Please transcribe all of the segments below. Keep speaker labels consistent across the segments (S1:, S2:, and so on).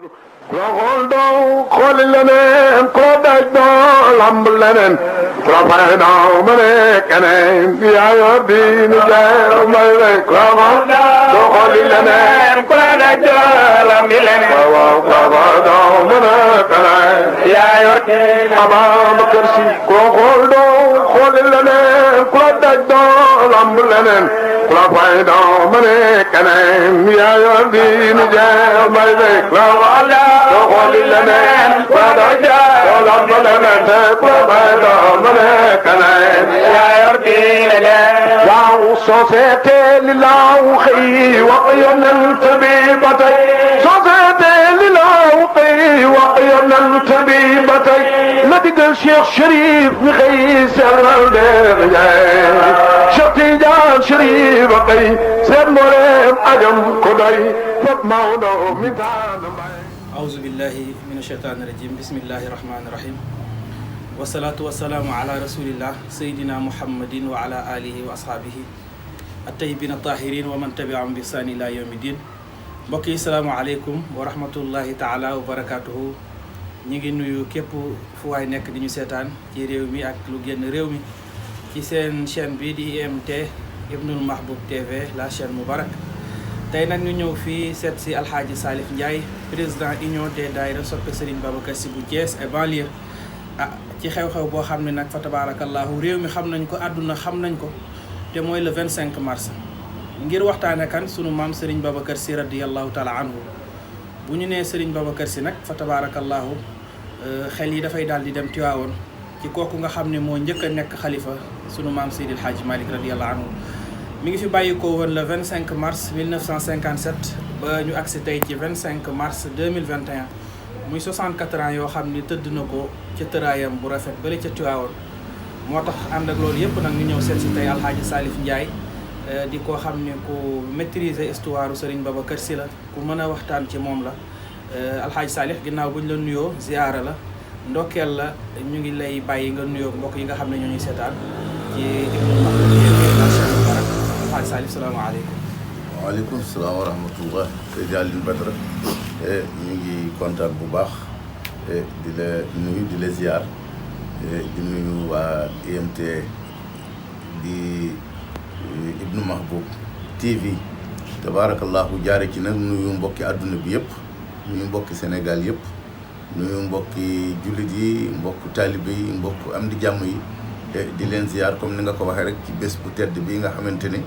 S1: xool doo xooli leneen ku la daj doo lamb leneen ku la fay doo ma ne keneen yaa yor diinu jeex may rek ku la xool doo xooli leneen ku la daj doo lamb leneen waaw ku la fay doo ma ne keneen yaa yor diinu Ababacar Si ku la xool doo xooli leneen ku la daj doo lamb leneen ku la fay doo ma ne keneen yaa yor diinu jeex may rek ku la xool doo xooli leneen ku la daj doo lamb leneen ku la fay doo ma ne keneen yaa yor diinu jeex waaw société li laaw xëy wax yonent bi ba tey société li laaw xëy wax yonent bi ba tey la digal Cheikh Chérif mi xëy sellal deex njaay Cheikh Tidiane Chérif ba xëy seen mboolem ajam ko doy fop Maodo mi taan mbay
S2: أعوذ بالله من الشيطان الرجيم بسم الله الرحمن الرحيم والصلاة والسلام على رسول الله سيدنا محمد وعلى آله وأصحابه الطيبين الطاهرين ومن تبعهم بإحسان إلى يوم الدين mbokk yi salaamaaleykum wa rahmatullahi taala wa barakaatuhu ñu ngi nuyu képp fu waay nekk di ñu seetaan ci réew mi ak lu génn réew mi ci seen chaîne bi di IMT Ibnul Mahboub TV la chaîne Moubarak tey nag ñu ñëw fii seet si Alxaaji Salif Ndiaye président union des daayira soppe Serigne Babacar Sy bu Thiès et banlieue ci xew-xew boo xam ne nag fa tabarakallahu réew mi xam nañ ko àdduna xam nañ ko te mooy le 25 mars ngir waxtaane kan sunu maam Serigne Babacar Sy radiyallahu taala anhu bu ñu nee Serigne Babacar Sy nag fa tabarakallahu xel yi dafay daal di dem Tiwaawoon ci kooku nga xam ne moo njëkk a nekk xalifa sunu maam Seydil Hadji Malick radiyallahu anhu mi ngi fi bàyyi ko woon le 25 mars 1957 ba ñu agsi tey ci 25 mars 2021 muy 64 ans yoo xam ni tëdd na ko ca tëraayam bu rafet bële ca Tiwaawoon moo tax ànd ak loolu yëpp nag ñu ñëw seet si tey Alxaaji Salif Ndiaye di ko xam ne ku maîtriser histoire Serigne Babacar Sy la ku mën a waxtaan ci moom la Alxaaji Salif ginnaaw bu ñu la nuyoo ziyaara la ndokkeel la ñu ngi lay bàyyi nga nuyoo mbokk yi nga xam ne ñoo ñuy seetaan ci Ibnul Mahboub Alxaaji Salif salaamaaleykum.
S3: waaleykum salaam wa rahmatullah Seydi Alioune Badara ñu ngi kontaan bu baax di la nuyu di la ziar di nuyu waa IMT di Ibnul Mahboub TV tabaarakallahu jaare ci nag nuyu mbokki àdduna bi yëpp nuyu mbokki Sénégal yëpp nuyu mbokki jullit yi mbokku taalibe yi mbokku am di jàmm yi di leen ziar comme ni nga ko waxee rek ci bés bu tedd bi nga xamante ne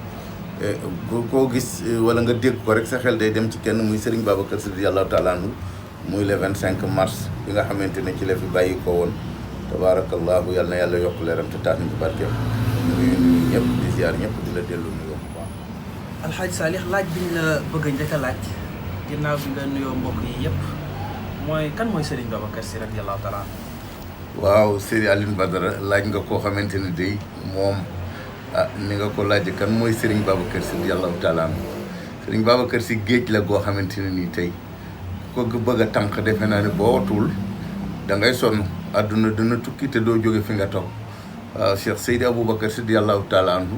S3: koo gis wala nga dégg ko rek sa xel day dem ci kenn muy Serigne Babacar Sy radiyallahu taala anhu muy le 25 mars bi nga xamante ne ci la fi bàyyi ko woon tabaarakallahu yal na yàlla yokk leeram te tax ñu ci barkeem nuyu ñëpp di ziar ñëpp di la dellu nuyoo bu baax.
S2: Alxaaji Salif laaj bi ñu la bëgg a njëkk a laaj ginnaaw bi nga nuyoo mbokk yi yëpp mooy kan mooy Serigne Babacar Sy radiyallahu taala anhu.
S3: waaw Seydi Alioune Badara laaj nga koo xamante ne day moom ni nga ko laaj kan mooy Serigne Babacar Sy radiyallahu taala anhu Serigne Babacar Sy géej la goo xamante ne nii tey ko bëgg a tànk defe naa ne boo watul da ngay sonn àdduna dina tukki te doo jóge fi nga toog waaw Cheikh Seydi Aboubacar Sy radiyallahu taala anhu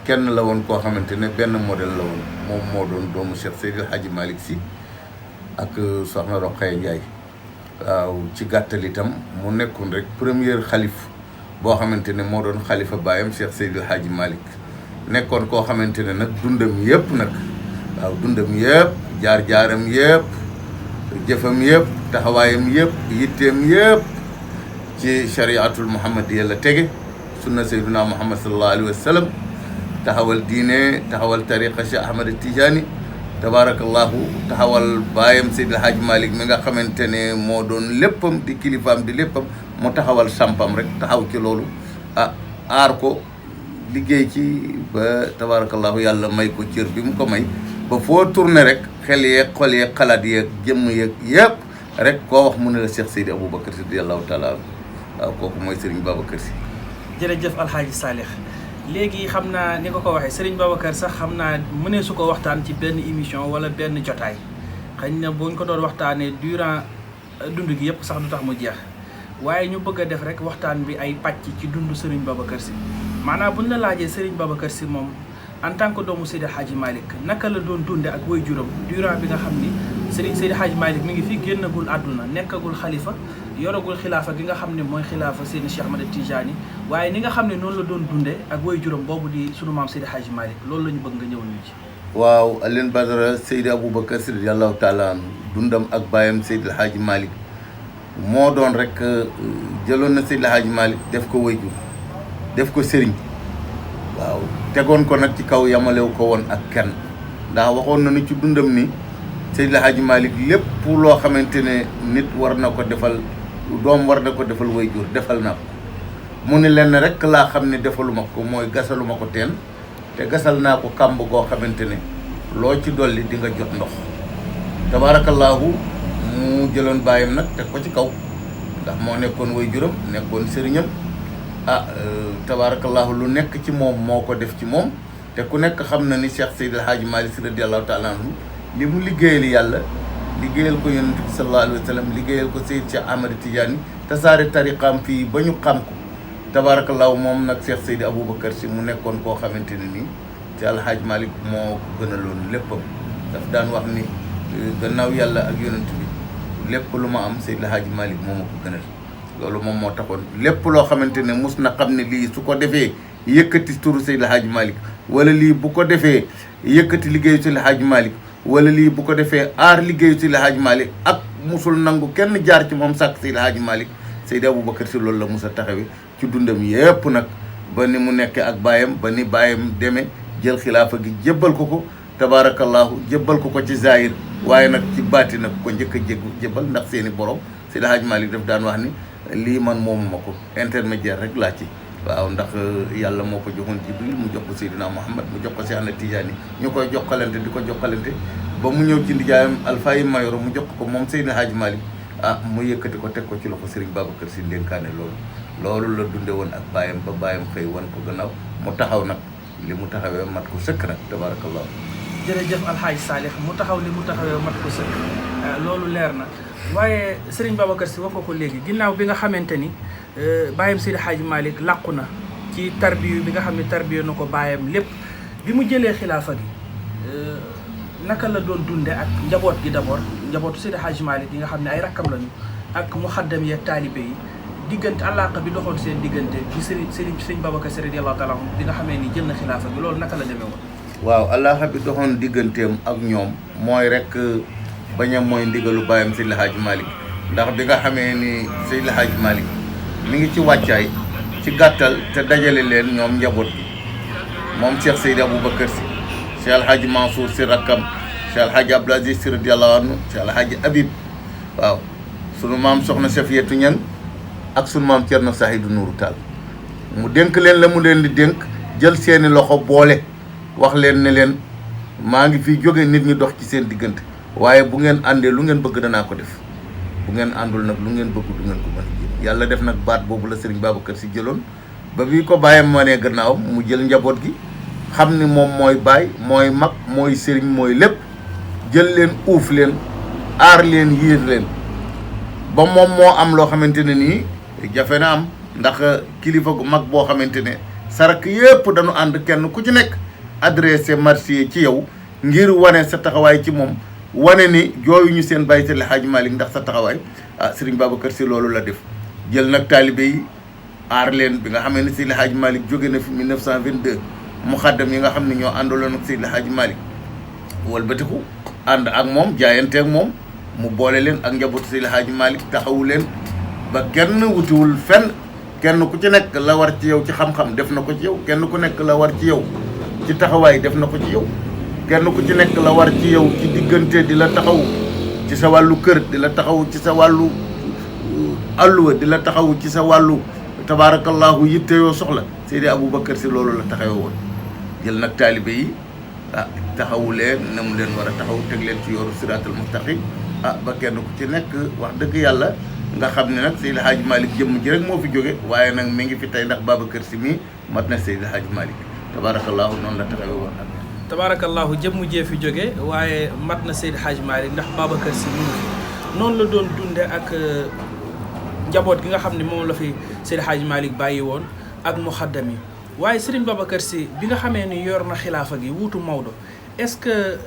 S3: kenn la woon koo xamante ne benn modèle la woon moom moo doon doomu Cheikh Seydi Hadji Malick Sy ak Soxna Rokhaya Ndiaye waaw ci gàttal itam mu nekkoon rek premier xalif boo xamante ne moo doon xalifa baayam Cheikh Seydil Hadji Malick nekkoon koo xamante ne nag dundam yëpp nag waaw dundam yëpp jaar-jaaram yëpp jëfam yëpp taxawaayam yëpp yitteem yëpp ci chariatul muhammadiyya la tege sunna sayyiduna muhammad sallallahu alayhi wa sallam taxawal diine taxawal tariqa Cheikh Ahmad Tidiane tabaarakallahu taxawal baayam Seydil Hadji Malick mi nga xamante ne moo doon léppam di kilifaam di léppam mu taxawal sampam rek taxaw ci loolu aar ko liggéey ci ba tabaarakallahu yàlla may ko cër bi mu ko may ba foo tourné rek xel yeeg xol yeeg xalaat yeeg jëmm yeeg yëpp rek koo wax mu ne la Cheikh Seydi Aboubacar Sy radiyallahu taala waaw kooku mooy Serigne Babacar Sy.
S2: jërëjëf Alxaaji Salif léegi xam naa ni nga ko waxee Serigne Babacar sax xam naa mënee su ko waxtaan ci benn émission wala benn jotaay xëy na buñ ko doon waxtaanee durant dund gi yëpp sax du tax mu jeex waaye ñu bëgg a def rek waxtaan bi ay pàcc ci dund Serigne Babacar Sy maanaam buñ la laajee Serigne Babacar Sy moom en tant que doomu Seydi Hadji Malick naka la doon dunde ak waajuram durant bi nga xam ni Seydi Hadji Malick mi ngi fi génnagul àdduna nekkagul xalifa yoragul xilaafa gi nga xam ne mooy xilaafa Seydi Cheikh Ahmed Tidiane waaye ni nga xam ne noonu la doon dundee ak woy juróom boobu di sunu maam Seydi Hadji Malick loolu la ñu bëgg nga ñëwal ñu ci.
S3: waaw Alioune Badara Seydi Aboubacar Sy radiyallahu taala anhu dundam ak baayam Seydi Hadji Malick moo doon rek jëloon na Seydi Hadji Malick def ko woy jur def ko sëriñ waaw tegoon ko nag ci kaw yamalew ko woon ak kenn ndax waxoon na ni ci dundam ni Seydi Hadji Malick lépp loo xamante ne nit war na ko defal doom war na ko defal way jur defal na ko mu ne lenn rek laa xam ne defaluma ko mooy gasaluma ko teen te gasal naa ko kàmb goo xamante ne loo ci dolli di nga jot ndox tabaarakallaahu mu jëloon bàyyam nag teg ko ci kaw ndax moo nekkoon way juram nekkoon sëriñam tabaarakallaahu lu nekk ci moom moo ko def ci moom te ku nekk xam na ni Cheikh Seydi El Hadji Malick Sy radiyallahu taala anhu li mu liggéeyal yàlla liggéeyal ko yonent bi sallallahu alayhi wa sallam liggéeyal ko Seydi Cheikh Ahmed Tidiane tasaare tariqaam fii ba ñu xam ko tabaarakallaahu moom nag Cheikh Seydi Aboubacar Sy mu nekkoon koo xamante ne nii ci El Hadji Malick moo ko gënaloon léppam daf daan wax ni gannaaw yàlla ak yonent bi lépp lu ma am Seydi El Hadji Malick moo ma ko gënal loolu moom moo taxoon lépp loo xamante ne mus na xam ne lii su ko defee yëkkati turu Seydi El Hadji Malick wala lii bu ko defee yëkkati liggéeyu Seydi El Hadji Malick wala lii bu ko defee aar liggéeyu Seydi El Hadji Malick ak musul nangu kenn jaar ci moom sàkk Seydi El Hadji Malick Seydi Aboubacar Sy loolu la mus a taxawee ci dundam yépp nag ba ni mu nekkee ak baayam ba ni baayam demee jël xilaafa gi jébbal ko ko tabaarakallaahu jébbal ko ko ci zahir waaye nag ci baati nag ko njëkk a jébbal ndax seeni borom Seydi El Hadji Malick daf daan wax ni lii man moomu ma ko intermédiaire rek laa ci waaw ndax yàlla moo ko joxoon Jibril mu jox ko Seydina Muhammad mu jox ko Cheikh Ahmed Tidiane ñu koy jokkalante di ko jokkalante ba mu ñëw ci ndijaayam Alfayda Mayoro mu jox ko moom Seydi El Hadji Malick mu yëkkati ko teg ko ci loxo Serigne Babacar Sy ndénkaane loolu la dunde woon ak baayam ba baayam xëy wan ko gannaaw mu taxaw nag li mu taxawee mat ko sëkk nag tabarakallah
S2: jërëjëf Alxaaji Saalix mu taxaw li mu taxawee mat ko sëkk loolu leer na waaye Serigne Babacar Sy wax ko léegi ginnaaw bi nga xamante ni baayam Seydi Hadji Malick làqu na ci tarbiyu bi nga xam ne tarbiyu na ko baayam lépp bi mu jëlee xilaafa gi naka la doon dunde ak njaboot gi d'abord njabootu Seydi Hadji Malick yi nga xam ne ay rakkam lañu ak muxaddam yi ak taalibe yi diggante àllaaqa bi doxoon seen diggante bi Serigne Babacar Sy radiyallahu taala anhu bi nga xamee ni jël na xilaafa gi loolu naka la demee woon.
S3: waaw àllaaqa bi doxoon digganteem ak ñoom mooy rek bañ a mooy ndigalu baayam Seydi Hadji Malick ndax bi nga xamee ni Seydi Hadji Malick mi ngi ci wàccaay ci gàttal te dajale leen ñoom njaboot bi moom Cheikh Seydi Aboubacar Sy Cheikh El Hadji Mansour Sy rakkam Cheikh El Hadji Abdoul Aziz Sy radiyallahu anhu Cheikh El Hadji Habib waaw sunu maam soxna Safiyatu Ñang ak sunu maam Thierno Sahidou Nourou Tall mu dénk leen la mu leen di dénk jël seeni loxo boole wax leen ne leen maa ngi fi jóge nit ñi dox ci seen diggante waaye bu ngeen àndee lu ngeen bëgg danaa ko def bu ngeen àndul nag lu ngeen bëgg du ngeen ko mën a jéem yàlla def nag baat boobu la Serigne Babacar Sy jëloon ba bi ko bàyyam ma nee gannaaw mu jël njaboot gi xam ni moom mooy baay mooy mag mooy sëriñ mooy lépp jël leen uuf leen aar leen yiir leen ba moom moo am loo xamante ne nii jafe na am ndax kilifa gu mag boo xamante ne sarak yépp dañu ànd kenn ku ci nekk adressé marché ci yow ngir wane sa taxawaay ci moom wane ni jooyuñu seen bàyyi Seydi El Hadji Malick ndax sa taxawaay Serigne Babacar Sy loolu la def jël nag taalibe yi aar leen bi nga xamee ne Seydi El Hadji Malick jóge na fi 1922 mu xaddam yi nga xam ne ñoo àndaloon ak Seydi El Hadji Malick walbatiku ànd ak moom jaayante ak moom mu boole leen ak njabootu Seydi El Hadji Malick taxawu leen ba kenn wutiwul fenn kenn ku ci nekk la war ci yow ci xam-xam def na ko ci yow kenn ku nekk la war ci yow ci taxawaay def na ko ci yow kenn ku ci nekk la war ci yow ci diggante di la taxaw ci sa wàllu kër di la taxaw ci sa wàllu alluwa di la taxaw ci sa wàllu tabaarakallaahu yitte yoo soxla Seydi Aboubacar Sy loolu la taxawee woon jël nag taalibe yi taxawu leen na mu leen war a taxaw teg leen ci yoonu siraatal mustaqim ba kenn ku ci nekk wax dëgg yàlla nga xam ne nag Seydi El Hadji Malick jëmm ji rek moo fi jóge waaye nag mi ngi fi tey ndax Babacar Sy mii mat na Seydi El Hadji Malick tabaarakallaahu noonu la taxawee woon ak
S2: tabaarakallaahu jëmm jee fi jóge waaye mat na Seydi El Hadji Malick ndax Babacar Sy mi ngi fi noonu la doon dunde ak njaboot gi nga xam ne moom la fi Seydi El Hadji Malick bàyyi woon ak muxaddam yi waaye Serigne Babacar Sy bi nga xamee ni yor na xilaafa gi wuutu Maodo est-ce que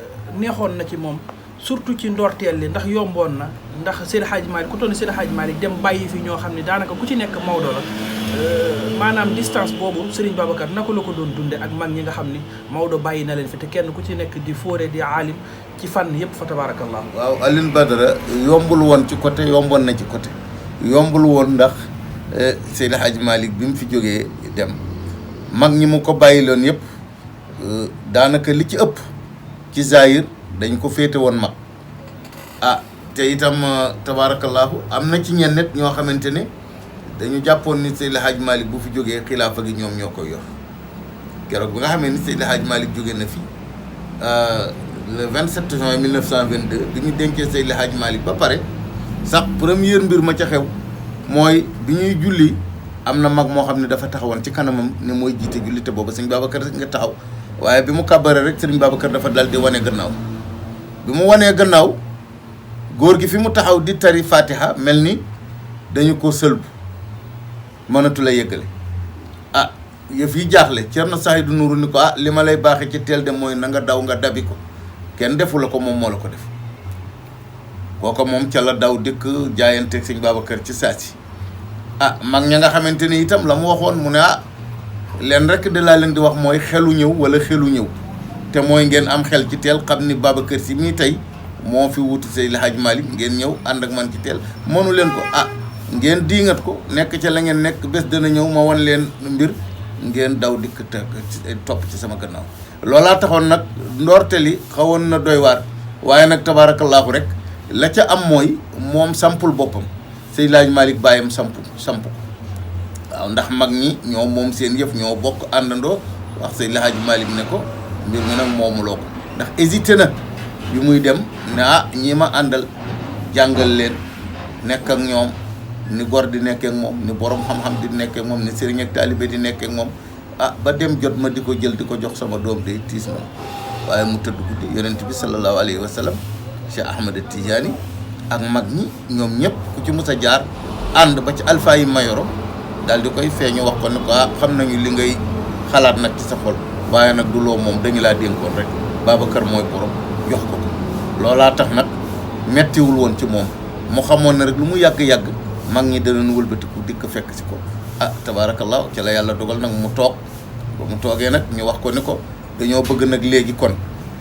S2: neexoon na ci moom surtout ci ndorteel li ndax yomboon na ndax Seydi Hadji Malick ku toll ni Seydi Hadji Malick dem bàyyi fi ñoo xam ne daanaka ku ci nekk Maodo la maanaam distance boobu Serigne Babacar naka la ko doon dunde ak mag ñi nga xam ni Maodo bàyyi na leen fi te kenn ku ci nekk di fóore di aalim ci fànn yëpp fa tabarakallah.
S3: waaw Alioune Badara yombul woon ci côté yomboon na ci côté yombul woon ndax Seydi Hadji Malick bi mu fi jógee dem mag ñi mu ko bàyyi loon yëpp daanaka li ci ëpp ci Zahir dañ ko féete woon mag te itam tabaarakallaahu am na ci ñenn nit ñoo xamante ne dañu jàppoon ni Seydi Hadji Malick bu fi jógee xilaafa gi ñoom ñoo koy yor keroog bi nga xamee ni Seydi Hadji Malick jógee na fi le 27 juin 1922 bi ñu dencee Seydi Hadji Malick ba pare sax première mbir ma ca xew mooy bi ñuy julli am na mag moo xam ne dafa taxawoon ci kanamam ne mooy jiite julli te booba sëñ Babacar nga taxaw waaye bi mu kàbbare rek sëriñ Babacar dafa dal di wane gannaaw bi mu wanee gannaaw góor gi fi mu taxaw di tari fatiha mel ni dañu ko sëlbu mënatu la yëggale yëf yi jaaxle Thierno Saïdou Nourou ni ko li ma lay baaxee ci teel de mooy na nga daw nga dabi ko kenn defu la ko moom moo la ko def kooko moom ca la daw dëkk jaayanteeg sëñ Babacar ci saasi mag ña nga xamante ni itam la mu waxoon mu ne leen rek de laa leen di wax mooy xelu ñëw wala xelu ñëw te mooy ngeen am xel ci teel xam ni Babacar si mii tey moo fi wutu Seydi Hadji Malick ngeen ñëw ànd ak man ci teel mënu leen ko ngeen diingat ko nekk ca la ngeen nekk bés dana ñëw ma wan leen mbir ngeen daw dikk topp ci sama gannaaw loolaa taxoon nag ndoorteli xawoon na doy waar waaye nag tabaarakallaahu rek la ca am mooy moom sampul boppam Seydi Hadji Malick bàyyam samp ko waaw ndax mag ñi ñoo moom seen yëf ñoo bokk àndandoo wax Seydi Hadji Malick ne ko mbir mi nag moomuloo ko ndax hésité na bi muy dem ne ñi ma àndal jàngal leen nekk ak ñoom ni gor di nekkee ak moom ni borom xam-xam di nekkee ak moom ni sëriñ ak taalibe di nekkee ak moom ba dem jot ma di ko jël di ko jox sama doom day tiis ma waaye mu tëdd guddi yonent bi sallallahu alayhi wa sallam Cheikh Ahmed Tidiane ak mag ñi ñoom ñëpp ku ci mus a jaar ànd ba ci alpha yi mayoro daal di koy feeñu wax ko ne ko xam nañu li ngay xalaat nag ci sa xol waaye nag du loo moom dañu laa dénkoon rek Babacar mooy borom jox ko loolaa tax nag mettiwul woon ci moom mu xamoon na rek lu mu yàgg-yàgg mag ñi danañ wëlbatiku dikk fekk si ko tabaarakallaa ci la yàlla dogal nag mu toog ba mu toogee nag ñu wax ko ni ko dañoo bëgg nag léegi kon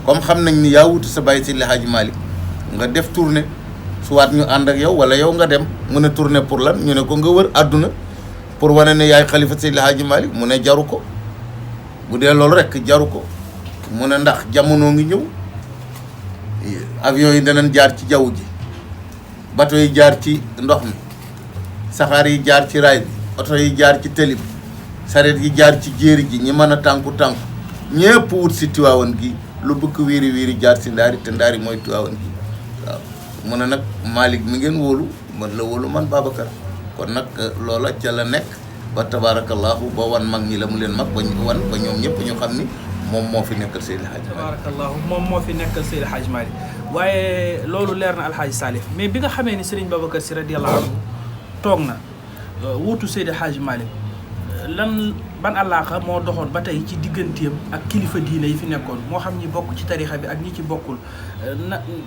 S3: comme xam nañ ni yaa wutu sa bàyyi Seydi Hadji Malick nga def tournée soit ñu ànd ak yow wala yow nga dem mu ne tournée pour lan ñu ne ko nga wër àdduna pour wane ne yaay xalifa Seydi Hadji Malick mu ne jaru ko bu dee loolu rek jaru ko mu ne ndax jamono ngi ñëw avion yi danañ jaar ci jaww ji bateau yi jaar ci ndox mi saxaar yi jaar ci raay bi oto yi jaar ci tëli bi sareet yi jaar ci jéeri ji ñi mën a tànku ñépp wut si Tiwaawan gi lu bëgg wiiri wiiri jaar si ndaari te ndaari mooy Tiwaawan gi waaw mu ne nag Malick mi ngeen wóolu man la wóolu man Babacar kon nag loola ca la nekk ba tabaarakallaahu ba wan mag ñi la mu leen mag ba ñoom ñëpp ñu xam ni moom moo fi nekkal Seydi Hadji Malick
S2: tabaarakallaahu moom moo fi nekkal Seydi Hadji Malick waaye loolu leer na Alxaaji Salif mais bi nga xamee ni Serigne Babacar Sy radiyallaahu anhu toog na wuutu Seydi Hadji Malick ban àllaaqa moo doxoon ba tey ci digganteem ak kilifa diine yi fi nekkoon moo xam ñi bokk ci tarixa bi ak ñi ci bokkul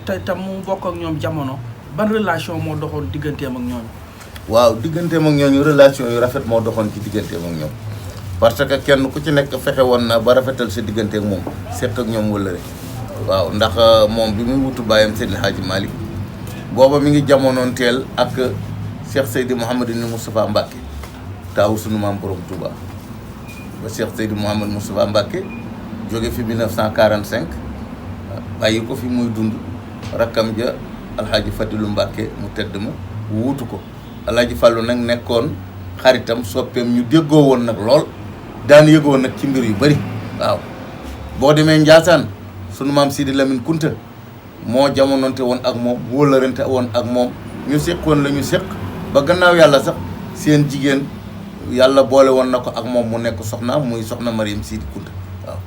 S2: te mu bokk ak ñoom jamono ban relation moo doxoon digganteem ak ñooñu.
S3: waaw digganteem ak ñooñu relation yu rafet moo doxoon ci digganteem ak ñoom parce que kenn ku ci nekk fexe woon na ba rafetal sa diggante ak moom seq ak ñoom wala rek waaw ndax moom bi muy wutu bàyyam Seydi Hadji Malick booba mi ngi jamonoon teel ak Cheikh Seydi Mouhamadou Moustapha Mbacké taawu sunu maam borom Touba ba Cheikh Seydi Mouhamadou Moustapha Mbacké jóge fi 1945 bàyyi ko fi muy dund rakkam ja alxaaji Fadilu Mbacké mu tedd ma wuutu ko alxaaji Fàllu nag nekkoon xaritam soppeem ñu déggoo woon nag lool daan yëgoo nag ci mbir yu bari waaw boo demee Njaasaan sunu maam Sidi Lamine Kunta moo jamononte woon ak moom wóolarante woon ak moom ñu séqoon la ñu séq ba gannaaw yàlla sax seen jigéen yàlla boole woon na ko ak moom mu nekk soxna muy soxna Mariam Sidi Kunta waaw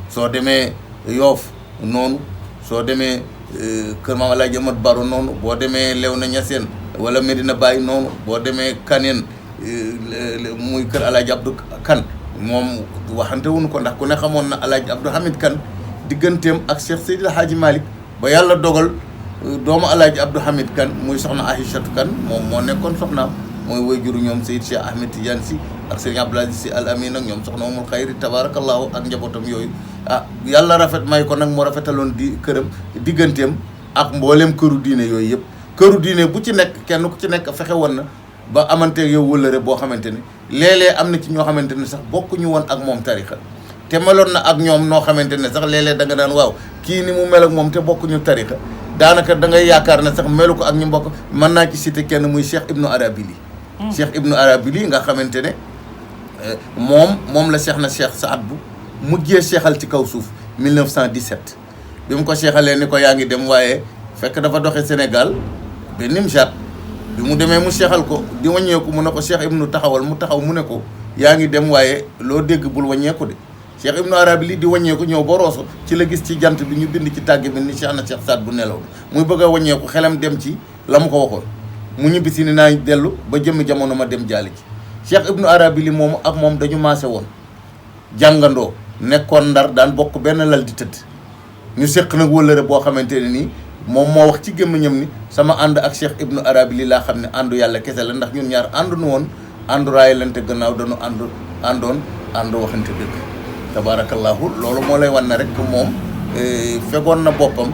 S3: soo demee Yoof noonu soo demee kër Maam Alaaji Amat Baro noonu boo demee Léona Niassène wala Medina Baye noonu boo demee Kaneen muy kër Alaaji Abdou Kan moom waxante wuñu ko ndax ku ne xamoon na Alaaji Abdou Hamid Kan digganteem ak Cheikh Seydi Hadji Malick ba yàlla dogal doomu alaaji Abdou Hamid Kane muy soxna Aïchatou Kane moom moo nekkoon soxnaam mooy waajuru ñoom Seyd Cheikh Ahmed Tidiane Sy ak Serigne Abdoul Aziz Sy Al Amin ak ñoom soxna Umul Xayri tabaarakallaahu ak njabootam yooyu yàlla rafet may ko nag mu rafetaloon di këram digganteem ak mboolem këru diine yooyu yëpp këru diine bu ci nekk kenn ku ci nekk fexe woon na ba amante yow wëllëre boo xamante ne léeg-léeg am na ci ñoo xamante ne sax bokkuñu woon ak moom tarixa te meloon na ak ñoom noo xamante ne sax léeg-léeg da nga daan waaw kii ni mu mel ak moom te bokkuñu tarixa daanaka da ngay yaakaar ne sax melu ko ak ñu mbokk mën naa ci cité kenn muy Cheikh Ibnu Arabili Cheikh Ibnu Arabili nga xamante ne moom la Cheikh na Cheikh Saad bu mujjee seexal ci kaw suuf 1917 bi mu ko seexalee ni ko yaa ngi dem waaye fekk dafa doxe Sénégal ba Nimjaat bi mu demee mu seexal ko di wàññeeku mu ne ko Cheikh Ibnu taxawal mu taxaw mu ne ko yaa ngi dem waaye loo dégg bul wàññeeku de Cheikh Ibnu Arabili di wàññeeku ñëw ba Rosso ci la gis ci jant bi ñu bind ci tàgg bi ni Cheikh na Cheikh Saad bu nelaw muy bëgg a wàññeeku xelam dem ci la mu ko waxoon mu ñibbisi ni naa dellu ba jëmmi jamono ma dem jaali ci Cheikh Ibnu Arabili moomu ak moom dañu maase woon jàngandoo nekkoon Ndar daan bokk benn lal di tëdd ñu séq nag wëllëre boo xamante ne nii moom moo wax ci gémmiñam ni sama ànd ak Cheikh Ibnu Arabili laa xam ne àndu yàlla kese la ndax ñun ñaar àndu nu woon àndu raayalante gannaaw dañu àndu waxante dëgg tabaarakallaahu loolu moo lay wan ne rek moom fegoon na boppam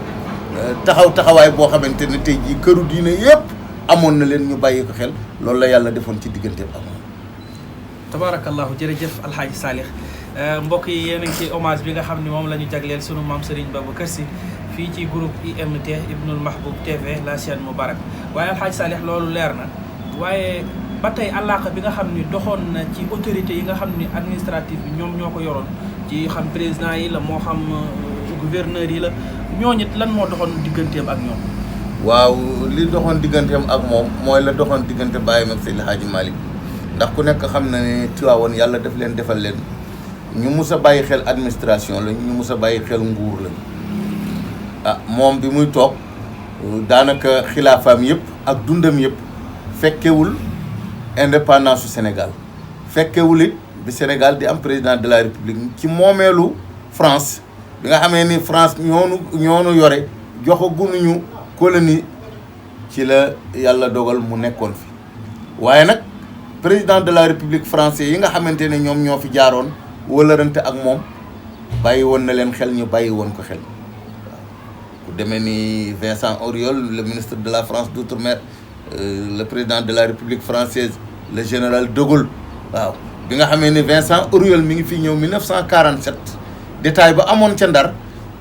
S3: taxawaay boo xamante ne tey jii këru diine yëpp amoon na leen ñu bàyyi ko xel loolu la yàlla defoon ci diggante ak moom.
S2: tabaarakallaahu jërëjëf Alxaaji Saalix mbokk yi yéen a ngi ci hommage bi nga xam ne moom la ñu jagleel sunu maam Serigne Babacar Sy fii ci groupe IMT Ibnul Mahboub TV la chaîne Moubarak waaye Alxaaji Saalix loolu leer na waaye ba tey àllaaqa bi nga xam ni doxoon na ci autorité yi nga xam ni administrative bi ñoom ñoo ko yoroon ci xam président yi la moo xam gouverneur yi la ñooñu lan moo doxoon digganteem ak ñoom.
S3: waaw li doxoon digganteem ak moom mooy la doxoon diggante bàyyam ak Seydi Hadji Malick ndax ku nekk xam na ne Tiwaawoon yàlla daf leen defal leen ñu mus a bàyyi xel administration la ñu mus a bàyyi xel nguur la moom bi muy toog daanaka xilaafaam yëpp ak dundam yëpp fekkewul indépendance su Sénégal fekkewul it bi Sénégal di am président de la République ci moomeelu France bi nga xamee ni France ñoonu yore joxagunuñu colonie ci la yàlla dogal mu nekkoon fi waaye nag président de la République français yi nga xamante ne ñoom ñoo fi jaaroon wëlërante ak moom bàyyi woon na leen xel ñu bàyyi woon ko xel ku demee ni Vincent Auriol le ministre de la France d'outre-mer le président de la République française le général de Gaulle waaw bi nga xamee ni Vincent Auriol mi ngi fi ñëw 1947 détail ba amoon ca Ndar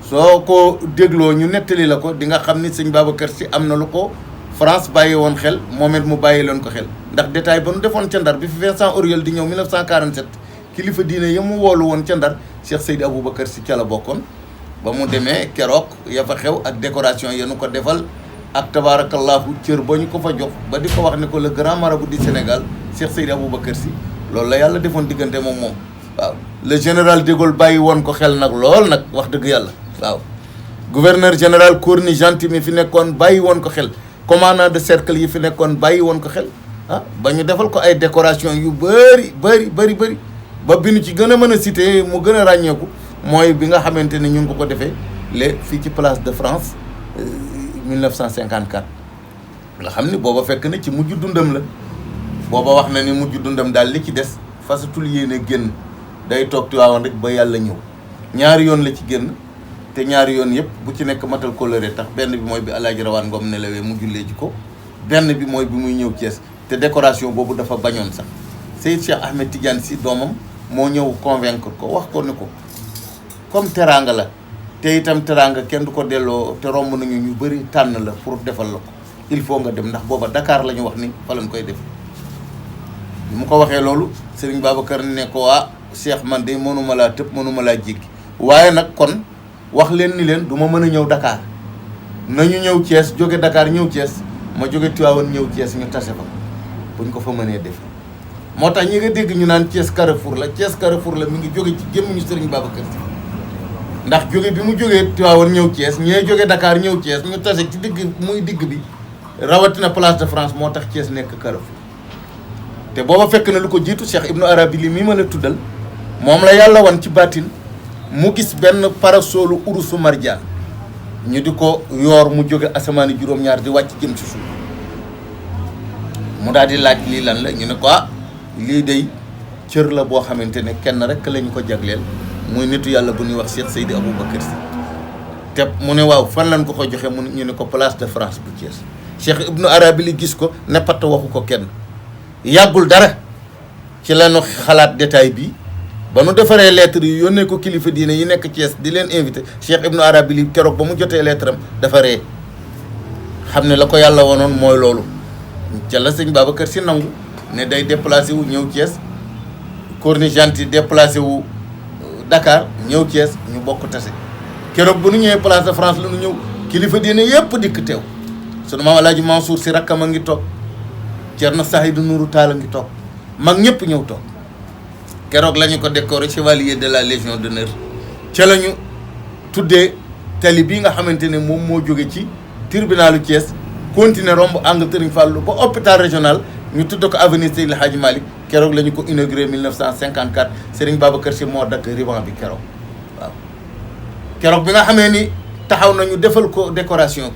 S3: soo ko dégloo ñu nettali la ko di nga xam ni sëñ Babacar Sy am na lu ko France bàyyi woon xel moom it mu bàyyi leen ko xel ndax détail ba nu defoon ca Ndar bi fi Vincent Auriol di ñëw 1947 kilifa diine ya mu woolu woon ca Ndar Cheikh Seydi Aboubacar Sy ca la bokkoon ba mu demee keroog ya fa xew ak décoration ya nu ko defal ak tabarakallahu cër ba ñu ko fa jox ba di ko wax ne ko le grand marabout du Sénégal Cheikh Seydi Aboubacar Sy loolu la yàlla defoon diggante moom waaw le général de Gaulle bàyyi woon ko xel nag lool nag wax dëgg yàlla waaw gouverneur général Corny Gentil mi fi nekkoon bàyyi woon ko xel commandant de cercle yi fi nekkoon bàyyi woon ko xel ba ñu defal ko ay décoration yu bëri ba bi ñu ci gën a mën a cité mu gën a ràññeeku mooy bi nga xamante ne ñu ngi ko defee fii ci place de France 1954 nga xam ni booba fekk na ci mujj dundam la booba wax na ni mujj dundam daal li ci des fasatul yéene génn day toog Tiwaawan rek ba yàlla ñëw ñaari yoon la ci génn te ñaari yoon yëpp bu ci nekk matal kóllëre tax benn bi mooy bi Alaaji Rawaan Ngom nelawee mu jullee ji ko benn bi mooy bi muy ñëw Thiès te décoration boobu dafa bañoon sax Seyd Cheikh Ahmed Tidiane Sy doomam moo ñëw convaincre ko wax ko ni ko comme teraanga la te itam teraanga kenn du ko delloo te romb nañu ñu bëri tànn la pour defal la ko il faut nga dem ndax booba Dakar la ñu wax ni fa lañ koy def bi mu ko waxee loolu Serigne Babacar ne ko Cheikh man de mënuma laa tëb mënuma laa jéggi waaye nag kon wax leen ni leen du ma mën a ñëw Dakar nañu ñëw Thiès jóge Dakar ñëw Thiès ma jóge Tivaouane ñëw Thiès ñu tase fa buñ ko fa mënee def moo tax ñi nga dégg ñu naan Thiès Carrefour la mi ngi jóge ci gémmiñu Serigne Babacar Sy ndax jóge bi mu jógee Tivaouane ñëw Thiès ñee jóge Dakar ñëw Thiès ñu tase ci digg bi rawatina place de France moo tax Thiès nekk Carrefour te booba fekk na lu ko jiitu Cheikh Ibnu Arabili mi ma la tuddal moom la yàlla wan ci baatin mu gis benn parasolu urusu marjaan ñu di ko yoor mu jóge asamaani juróom-ñaar di wàcc jëm ci suuf mu daal di laaj lii lan la ñu ne ko lii day cër la boo xamante ne kenn rek lañu ko jagleel muy nitu yàlla bu ñuy wax Cheikh Seydi Aboubacar Sy te mu ne waaw fan lañ ko ko joxe mu ñu ne ko place de France bu Thiès. Cheikh Ibnu Arabi li gis ko ne patt waxu ko kenn yàggul dara ci lañu xalaat détail bi ba nu defaree lettre yi yónnee ko kilifa diine yi nekk Thiès di leen invité Cheikh Ibnu Arabi li keroog ba mu jotee lettre am dafa ree xam ne la ko yàlla wonoon mooy loolu ca la sëñ Babacar Sy nangu ne day déplacé wu ñëw Thiès Corniche Gentil déplacé wu Dakar ñëw Thiès ñu bokk tase keroog bu nu ñëwee place de France la nu ñëw kilifa diine yépp dikk teew sunu maam Alaaji Mansour Sy rakkam a ngi toog Thierno Saïdou Nourou Tall a ngi toog mag ñëpp ñëw toog keroog la ñu ko décoré chevalier de la Légion d'honneur ca la ñu tuddee tali bii nga xamante ne moom moo jóge ci tribunalu Thiès continuer romb angle Serigne Fallou ba hôpital régional ñu tudd ko avenue Seydil Hadji Malick keroog la ñu ko inauguré 1954 Serigne Babacar Sy moo dagg ruban bi keroog waaw keroog bi nga xamee ni taxaw nañu defal ko décoration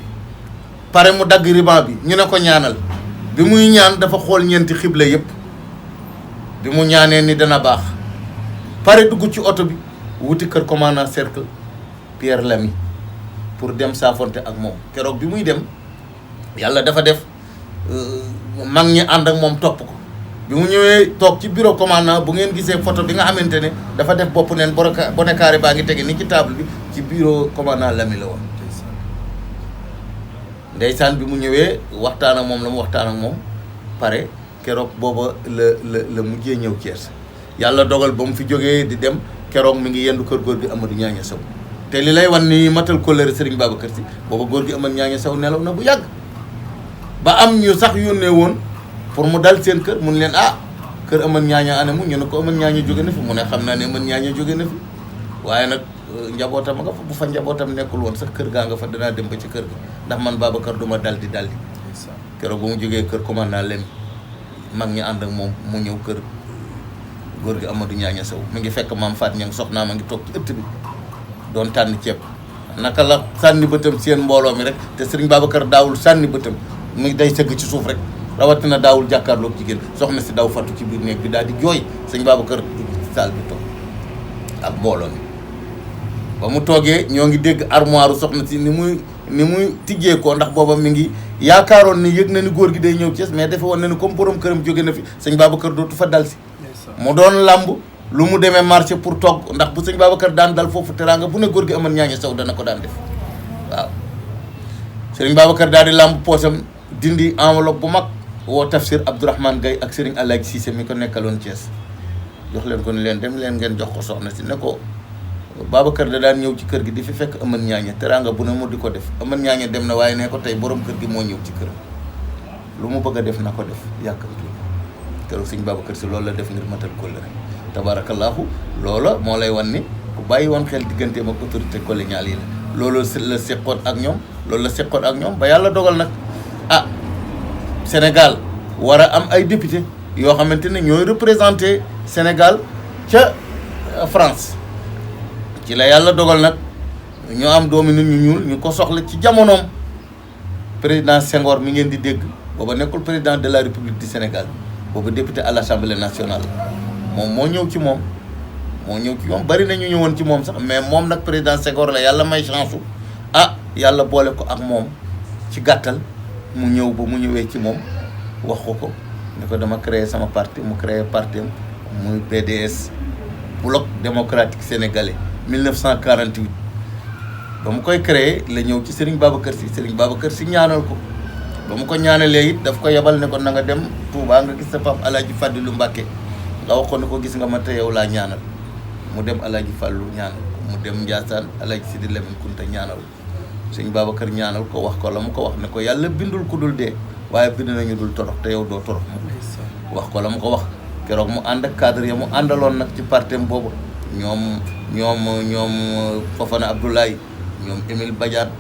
S3: pare mu dagg ruban bi ñu ne ko ñaanal bi muy ñaan dafa xool ñeenti xibla yépp bi mu ñaanee ni dana baax pare dugg ci oto bi wuti kër commandant cercle Pierre Lamy pour dem saafonte ak moom keroog bi muy dem yàlla dafa def mag ñi ànd ak moom topp ko bi mu ñëwee toog ci bureau commandant bu ngeen gisee photo bi nga xamante ne dafa def bopp neen bonnet carré baa ngi tege ni ci table bi ci bureau commandant Lamy la woon ndeysaan bi mu ñëwee waxtaan ak moom la mu waxtaan ak moom pare keroog booba la mujjee ñëw Thiès yàlla dogal ba mu fi jógee di dem keroog mi ngi yendu kër góor gi Amadou Ñaaña Sow te li lay wan ni matal kóllëre Serigne Babacar Sy booba góor gi Amadou Ñaaña Sow nelaw na bu yàgg ba am ñu sax yónnee woon pour mu dal seen kër mun leen kër Amadou Ñaaña anamu ñu ne ko Amadou Ñaaña jóge na fi mu ne xam naa ne Amadou Ñaaña jóge na fi waaye nag njabootam nga fa bu fa njabootam nekkul woon sax kër gaa nga fa danaa dem ba ci kër ga ndax man Babacar du ma daldi keroog ba mu jógee kër commandant Lem mag ñi ànd ak moom mu ñëw kër góor gi Amadou Ñaaña Sow mi ngi fekk maam Faat Ñang soxnaa ma ngi toog ci ëtt bi doon tànn ceeb naka la sànni bëtam seen mbooloo mi rek te Serigne Babacar daawul sànni bëtam mu day sëgg ci suuf rek rawatina daawul jàkkaarloog jigéen soxna si daw fattu ci biir néeg bi daal di jooy Serigne Babacar dugg ci salle bi toog ak mbooloo mi ba mu toogee ñoo ngi dégg armoire soxna si ni muy tijjee ko ndax booba mi ngi yaakaaroon ni yëg na ni góor gi day ñëw Thiès mais defe woon na ni comme borom këram jóge na fi sëñ Babacar dootu fa dal si mu doon làmb lu mu demee marché pour togg ndax bu sëñ Babacar daan dal foofu teraanga bu ne góor gi Amadou Ñaaña Sow dana ko daan def waaw sëriñ Babacar daal di làmb poosam dindi enveloppe bu mag woo Tafsir Abdourahmane Gaye ak sëriñ Alaaji Cissé mi ko nekkaloon Thiès jox leen ko ni leen dem leen ngeen jox ko soxna si ne ko Babacar da daan ñëw ci kër gi di fi fekk Amadou Ñaaña teraanga bu ne mu di ko def Amadou Ñaaña dem na waaye ne ko tey borom kër gi moo ñëw ci këram lu mu bëgg a def na ko def yàkkamtu keroog sëñ Babacar Sy loolu la def ngir matal kóllëre tabaarakallaahu loola moo lay wan ni ku bàyyi woon xel digganteem ak autorité coloniale yi la loolu la seqoon ak ñoom ba yàlla dogal nag Sénégal war a am ay député yoo xamante ne ñooy représenté Sénégal ca France ci la yàlla dogal nag ñu am doomi nit ñu ñuul ñu ko soxla ci jamonoom président Senghor mi ngeen di dégg booba nekkul président de la République du Sénégal booba député à l'Assemblée nationale moom moo ñëw ci moom bari na ñu ñëwoon ci moom sax mais moom nag président Senghor la yàlla may chance yàlla boole ko ak moom ci gàttal mu ñëw ba mu ñëwee ci moom wax ko ne ko dama créer sama parti mu créer parti am muy PDS Bloc démocratique sénégalais 1948 ba mu koy créer la ñëw ci Serigne Babacar Sy ñaanal ko ba mu ko ñaanalee it daf ko yebal ne ko na nga dem Touba nga gis sa pap Alaaji Fàddilu Mbàkke nga wax ko ne ko gis nga ma te yow laa ñaanal mu dem Alaaji Fàllu ñaanal mu dem Ndiassane Alaaji Sidi Lamine Kunta ñaanal Serigne Babacar ñaanal ko wax ko la mu ko wax ne ko yàlla bindul ku dul dee waaye bind nañu dul torox te yow doo torox mu wax ko la mu ko wax keroog mu ànd ak cadre ya mu àndaloon nag ci partem boobu ñoom Fofana Abdoulaye ñoom Émile Badiane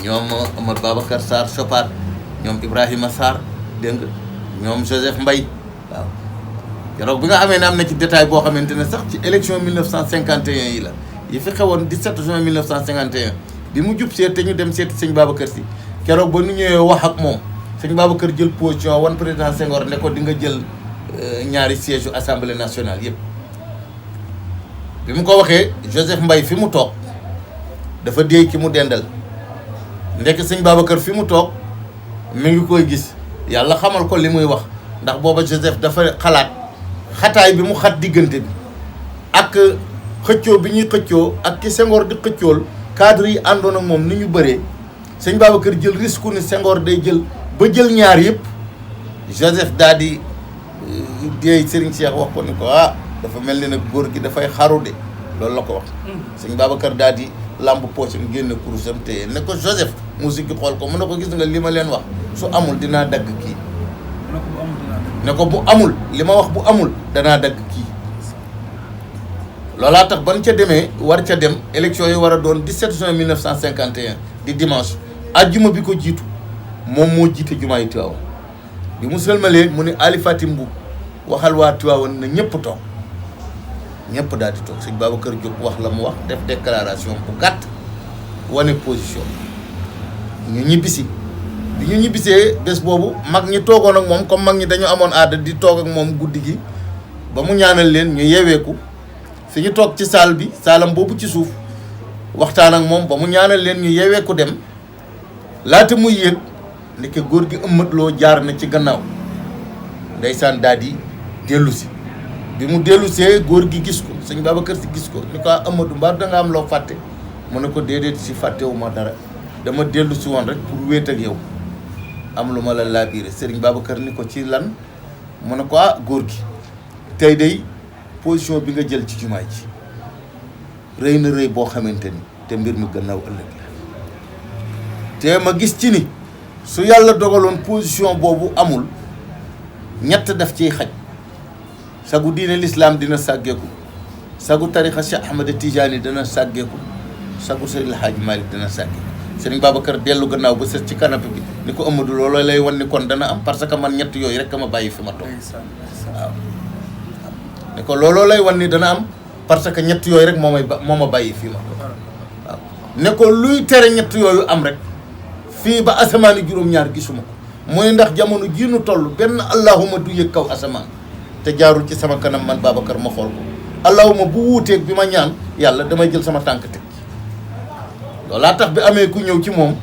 S3: ñoom Amadou Babacar Sarr Sopat ñoom Ibrahima Sarr dégg nga ñoom Joseph Mbaye waaw keroog bi nga xamee ne am na ci détail boo xamante ne sax ci élection 1951 yi la yi fi xewoon 17 juin 1951 bi mu jub see te ñu dem seeti sëñ Babacar Sy keroog ba nu ñëwee wax ak moom sëñ Babacar jël position wan président Senghor ne ko di nga jël ñaari siège u assemblée nationale yëpp. bi mu ko waxee Joseph Mbaye fi mu toog dafa déey ki mu dendal ndekk sëñ Babacar fi mu toog mi ngi koy gis yàlla xamal ko li muy wax ndax booba Joseph dafa xalaat xataay bi mu xat diggante bi ak xëccoo bi ñuy xëccoo ak ki Senghor di xëccool cadre yi àndoon ak moom ni ñu bëree sëñ Babacar jël risque ni Senghor day jël ba jël ñaar yëpp Joseph daal di déey Serigne Cheikh wax ko ni ko dafa mel ni nag góor gi dafay xaru de loolu la ko wax sëñ Babacar daal di lamb poosam génne kurusam téye ne ko Joseph musique gi xool ko mu ne ko gis nga li ma leen wax su amul dinaa dagg kii ne ko bu amul li ma wax bu amul danaa dagg kii loolaa tax ban ca demee war ca dem élection yi war a doon 17 juin 1951 di dimanche ajjuma bi ko jiitu moom moo jiite jumaa yi Tiwaawan bi mu sëlmalee mu ne Ali Fatim Mboup waxal waa Tiwaawan na ñëpp toog ñëpp daal di toog sëñ Babacar jóg wax la mu wax def déclaration bu gàtt wane position ñu ñibbisi bi ñu ñibbisee bés boobu mag ñi toogoon ak moom comme mag ñi dañu amoon aada di toog ak moom guddi gi ba mu ñaanal leen ñu yeeweeku fi ñu toog ci saal bi saalam boobu ci suuf waxtaan ak moom ba mu ñaanal leen ñu yeeweeku dem laata muy yéeg ndeke góor gi ëmmatloo jaar na ci gannaaw ndeysaan daal di dellu si bi mu dellu see góor gi gis ko sëñ Babacar Sy gis ko ni ko Amadou mbaa da nga am loo fàtte mu ne ko déedéet si fàttewuma dara dama dellu si woon rek pour wéet ak yow am lu ma la laabiire sëriñ Babacar ni ko ci lan mu ne ko góor gi tey day position bi nga jël ci jumaa ji rëy na rëy boo xamante ni te mbir mi gannaaw ëllëg la te ma gis ci ni su yàlla dogaloon position boobu amul ñett daf ciy xaj sagu diine l'islam dina sàggeeku sagu tarixa Cheikh Ahmed Tidiane dina sàggeeku sagu Seydil Hadji Malick dina sàggeeku Serigne Babacar dellu gannaaw ba sës ci canapé bi ni ko Amadou looloo lay wan ni kon dana am parce que man ñett yooyu rek ma bàyyi fi ma toog waaw ni ko looloo lay wan ni dana am parce que ñett yooyu rek moo ma bàyyi fii ma toog waaw ne ko luy tere ñett yooyu am rek fii ba asamaani juróom-ñaar gisuma ko mooy ndax jamono jii nu toll benn allahuma du yëg kaw asamaan te jaarul ci sama kanam man Babacar ma xool ko allahuma bu wuuteeg bi ma ñaan yàlla damay jël sama tànk teg loolaa tax bi amee ku ñëw ci moom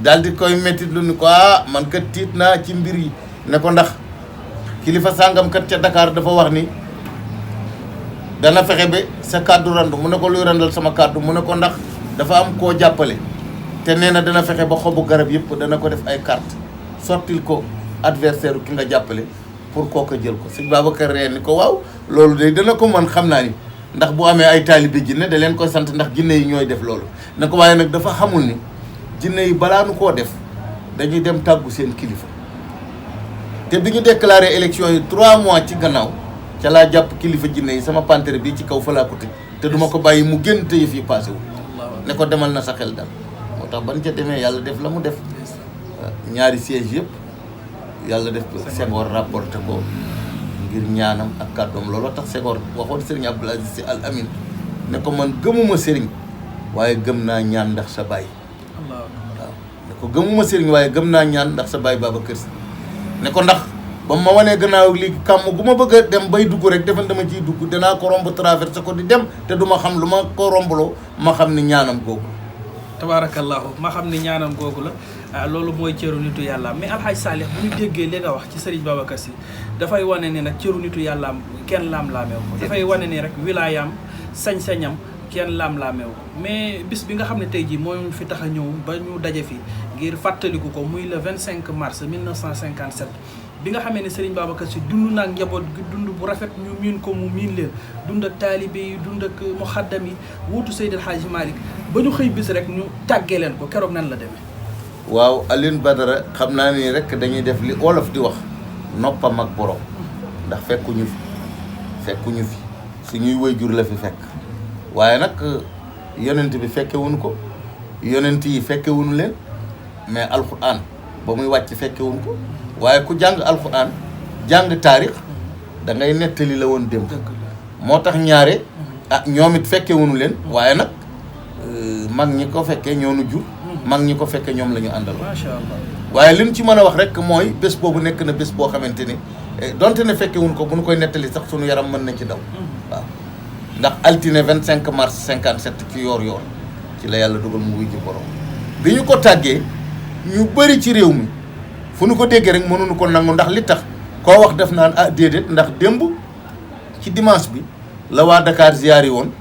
S3: daal di koy métti lu ni ko man kat tiit naa ci mbir yi ne ko ndax kilifa sàngam kat ca Dakar dafa wax ni dana fexe ba sa kàddu randu mu ne ko luy randal sama kàddu mu ne ko ndax dafa am koo jàppale te nee na dana fexe ba xobu garab yëpp dana ko def ay carte sottil ko adversaire ki nga jàppale pour kooka jël ko sëñ Babacar reen ni ko waaw loolu de dana ko man xam naa ni ndax bu amee ay taalibe jinne da leen koy sant ndax jinne yi ñooy def loolu ne ko waaye nag dafa xamul ni jinne yi balaa nu koo def dañuy dem tàggu seen kilifa te bi ñu déclaré élection yi 3 mois ci gannaaw ca laa jàpp kilifa jinne yi sama pantere bi ci kaw fa laa ko tëj te duma ko bàyyi mu génn te yëf yi passé wu ne ko demal na sa xel dal moo tax ban ca demee yàlla def la mu def ñaari siège yëpp yàlla def Senghor rapporté ko ngir ñaanam ak kàddoom looloo tax Senghor waxoon Serigne Abdoul Aziz Sy Al Amine ne ko man gëmuma Serigne waaye gëm naa ñaan ndax sa baay waaw ne ko gëmuma Serigne waaye gëm naa ñaan ndax sa baay Babacar Sy ne ko ndax ba ma wanee gannaaw léegi kàmm gu ma bëgg a dem bay dugg rek defan dama ciy dugg danaa ko romb traversé ko di dem te du ma xam lu ma ko rombloo ma xam ni ñaanam googu
S2: tabaarakallaahu ma xam ni ñaanam googu la loolu mooy cëru nitu yàlla mais alxaaj Saalix bu ñu déggee li nga wax ci Serigne Babacar Sy dafay wane ni nag cëru nitu yàllaam kenn laam-laameew ko dafay wane ni rek wilaayaam sañ-sañam kenn laam-laameew ko mais bis bi nga xam ne tey jii moo fi tax a ñëw ba ñu daje fi ngir fàttaliku ko muy le 25 mars 1957 bi nga xamee ne Serigne Babacar Sy dund naag njaboot gi dund bu rafet ñu miin ko mu miin leen dund ak taalibe yi dund ak muxaddam yi wuutu Seydil Hadji Malick ba ñu xëy bis rek ñu tàggee leen ko keroog nan la demee.
S3: waaw Alioune Badara xam naa ni rek dañuy def li olof di wax noppam ak borom ndax fekkuñu fi suñuy waajur la fi fekk waaye nag yonent bi fekke wuñu ko yonent yi fekke wuñu leen mais alxuraan ba muy wàcc fekke wuñu ko waaye ku jàng alxuraan jàng taarix da ngay nettali la woon démb moo tax ñaare ñoom it fekke wuñu leen waaye nag mag ñi ko fekkee ñoo nu jur mag ñi ko fekkee ñoom la ñu àndal
S2: macha allah.
S3: waaye li ñu ci mën a wax rek mooy bés boobu nekk na bés boo xamante ni donte ne fekke wuñ ko bu ñu koy nettali sax sunu yaram mën na ci daw waaw ndax altine 25 mars 57 ci yoor ci la yàlla dogal mu wuy ji borom bi ñu ko tàggee ñu bëri ci réew mi fu ñu ko déggee rek mënuñu ko nangu ndax li tax koo wax def naan ah déedéet ndax démb ci dimanche bi la waa Dakar ziyaari woon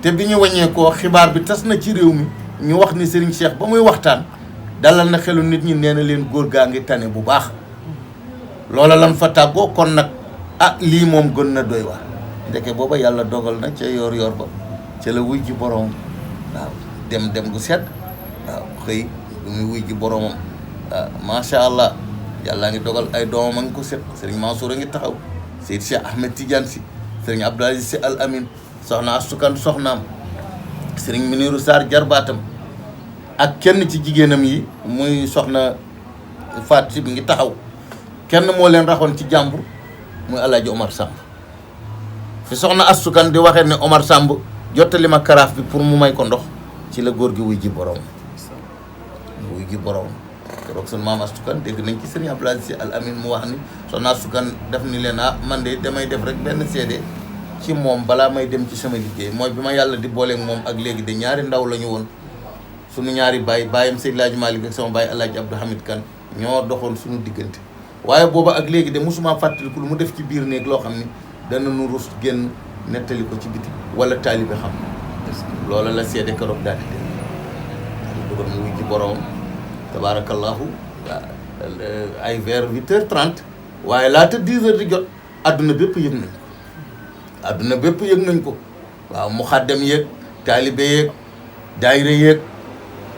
S3: te bi ñu wàññee koo xibaar bi tas na ci réew mi ñu wax ni Serigne Cheikh ba muy waxtaan dalal na xelu nit ñi nee na leen góor gaa ngi tane bu baax loola lan fa tàggoo kon nag ah lii moom gën na doy waar ndeke booba yàlla dogal na ca yoor ba ca la wuy ji boroom waaw dem gu sedd waaw xëy lu muy wuy ji boroomam macha allah yàllaa ngi dogal ay doomam a ngi ko set Serigne Mansour a ngi taxaw Seyd Cheikh Ahmed Tidiane Sy Serigne Abdoul Aziz Sy Al Amin soxna Astukan soxnaam Serigne Muniru Sarr jarbaatam ak kenn ci jigéenam yi muy soxna Faat si bi ngi taxaw kenn moo leen raxoon ci jàmbur muy Alaaji Omar Samb fi soxna Astukan di waxee ne Omar Samb jottali ma karaaf bi pour mu may ko ndox ci la góor gi wuy ji borom keroog sunu maam Astukan dégg nañ ci Serigne Abdoul Aziz Sy Al Amin mu wax ni soxna Astukan def ni leen man de damay def rek benn seede ci moom balaa may dem ci sama liggéey mooy bi ma yàlla di booleeg moom ak léegi de ñaari ndaw la ñu woon suñu ñaari baayam Seydi Laaji Malick ak sama baay Alaaji Abdou Hamid Kane ñoo doxoon suñu diggante waaye booba ak léegi de mosuma fàttaliku lu mu def ci biir néeg loo xam ni dana nu rus génn nettali ko ci biti wala taalibe xam loola la seede keroog daal di dem dugal mu wuy ci boroom tabaarakallahu ay vers 8h30 waaye laata 10h di jot adduna bépp yëg nañ ko waaw mu xaddam yeeg taalibe yeeg daayira yeeg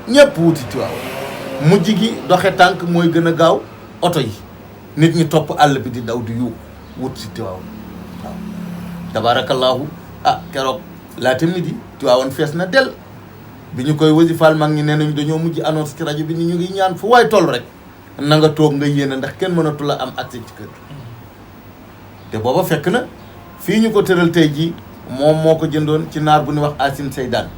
S3: ñëpp wuti Tiwaawan mujj gi doxe tànk mooy gën a gaaw oto yi nit ñi topp àll bi di daw di yuux wut si Tiwaawan waaw tabaarakallaahu keroog laata midi Tiwaawan fees na del bi ñu koy wasifaal mag ñi nee nañu dañoo mujj annonce ci rajo bi ni ñu ngi ñaan fu waay toll rek na nga toog nga yéene ndax kenn mënatu la am accès ci kër te booba fekk na fii ñu ko tëral tey jii moom moo ko jëndoon ci naar bu ñuy wax Asim Seydaan